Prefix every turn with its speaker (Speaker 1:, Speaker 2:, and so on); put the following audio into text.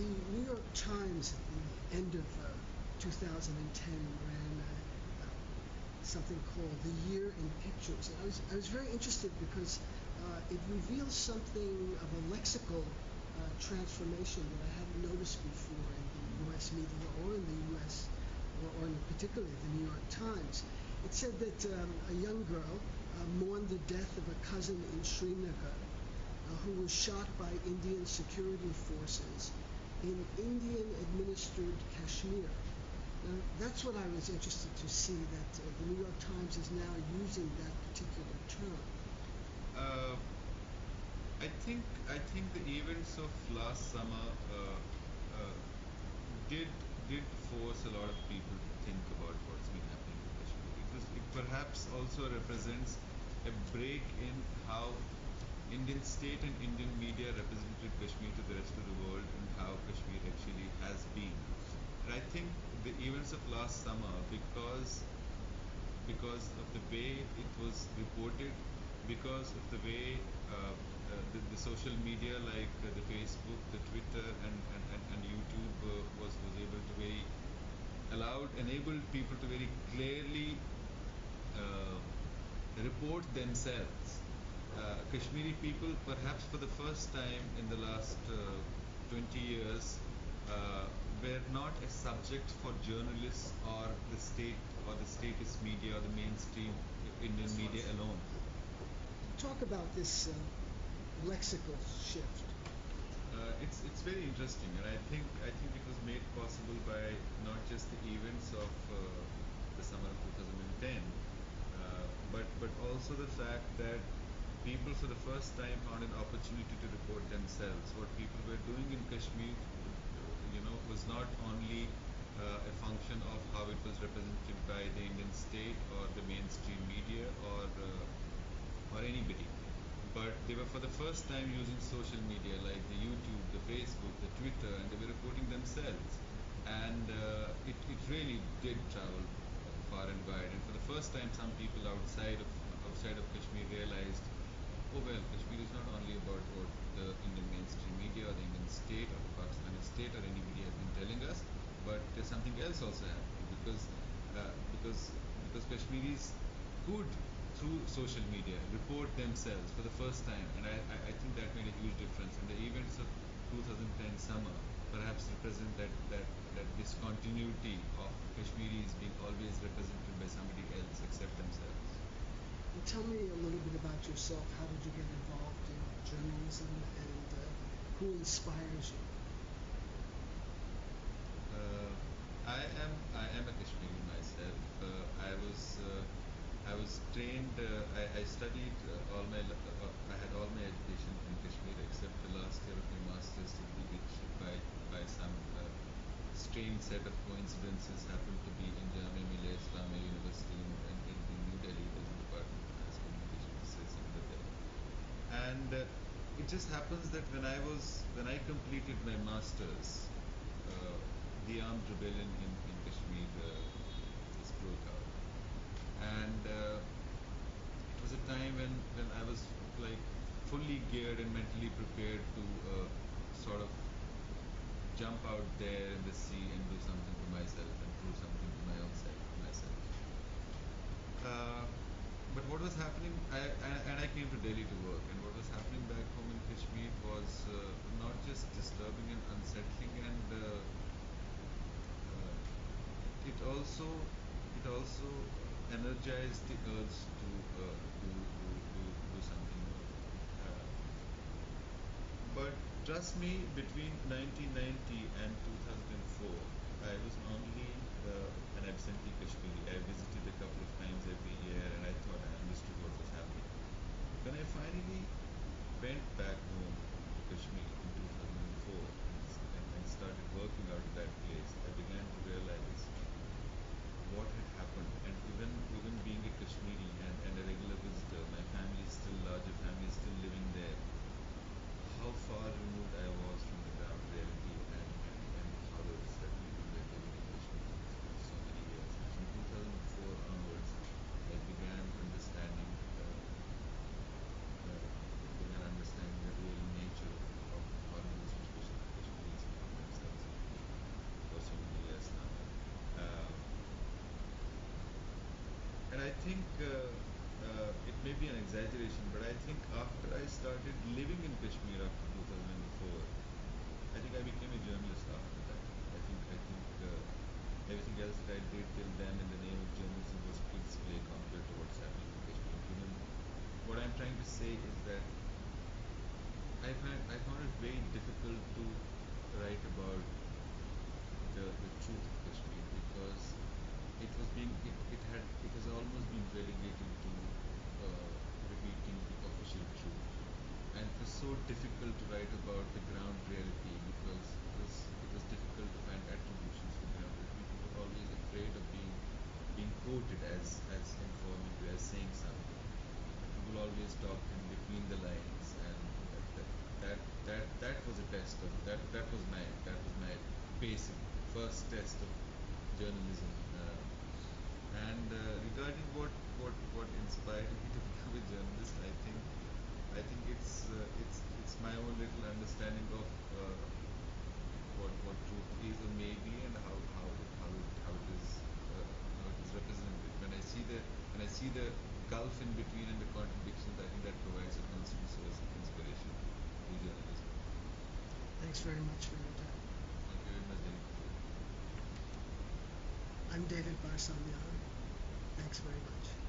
Speaker 1: The New York Times at the end of 2010 ran something called The Year in Pictures. And I was very interested because it reveals something of a lexical transformation that I hadn't noticed before in the U.S. media or in the U.S. or in particularly the New York Times. It said that a young girl mourned the death of a cousin in Srinagar who was shot by Indian security forces in Indian-administered Kashmir. Now, that's what I was interested to see, that the New York Times is now using that particular term.
Speaker 2: I think the events of last summer did force a lot of people to think about what's been happening in Kashmir. It perhaps also represents a break in how Indian state and Indian media represented Kashmir to the rest of the world and how Kashmir actually has been. And I think the events of last summer, because of the way it was reported, because of the way the social media like the Facebook, the Twitter and YouTube was able to enabled people to very clearly report themselves. Kashmiri people, perhaps for the first time in the last 20 years, were not a subject for journalists or the state or the statist media or the mainstream Indian media alone.
Speaker 1: Talk about this lexical shift.
Speaker 2: It's very interesting, and I think it was made possible by not just the events of the summer of 2010, but also the fact that people for the first time found an opportunity to report themselves. What people were doing in Kashmir, was not only a function of how it was represented by the Indian state or the mainstream media or anybody, but they were for the first time using social media like the YouTube, the Facebook, the Twitter, and they were reporting themselves. And it really did travel far and wide. And for the first time, some people outside of Kashmir realized, oh well, Kashmir is not only about what the Indian mainstream media or the Indian state or the Pakistani state or anybody has been telling us, but there's something else also happening because Kashmiris could, through social media, report themselves for the first time, and I think that made a huge difference. And the events of 2010 summer perhaps represent that discontinuity of Kashmiris being always represented by somebody else except themselves.
Speaker 1: And tell me a little bit about yourself. How did you get involved in journalism, and who inspires you?
Speaker 2: I am a Kashmiri myself. I was trained. I studied I had all my education in Kashmir except the last year of my master's degree, which by some strange set of coincidences happened to be in Jamia Millia Islamia University in New Delhi. There's a department of mass communication research under there, and it just happens that when I completed my masters, the armed rebellion in Kashmir just broke out, and it was a time when I was like fully geared and mentally prepared to sort of jump out there in the sea and do something to myself and prove something to my own myself. But what was happening, I came to Delhi to work, and what was happening back home in Kashmir was not just disturbing and unsettling, and it also energized the urge to do something more. But trust me, between 1990 and 2004, I was only an absentee Kashmiri. I visited a couple of times every year, and I thought I understood what was happening. When I finally went back home to Kashmir in 2004 and started working out of that place, I began to realize what had happened. And even being a Kashmiri and a regular visitor, my family is still larger, family is still living there, how far removed I was from the ground reality and horrors that people were living in Kashmir for so many years. And from 2004 onwards, I began understanding the real nature of horrible think it may be an exaggeration, but I think after I started living in Kashmir after 2004, I think I became a journalist after that. Everything else that I did till then in the name of journalism was kids play compared to what's happening in Kashmir. What I'm trying to say is that I found it very difficult to write about the truth of Kashmir because it has almost been relegated to repeating the official truth, and it was so difficult to write about the ground reality because it was difficult to find attributions from ground reality. People were always afraid of being quoted as informative, as saying something. People always talked in between the lines, and that was a test of that was my basic first test of journalism. And regarding what inspired me to become a journalist, I think it's my own little understanding of what truth is or may be, and how it is represented. When I see the gulf in between and the contradictions, I think that provides a constant source of inspiration to journalism.
Speaker 1: Thanks very much for your time.
Speaker 2: Thank you very much, David.
Speaker 1: I'm David Barsamian. Thanks very much.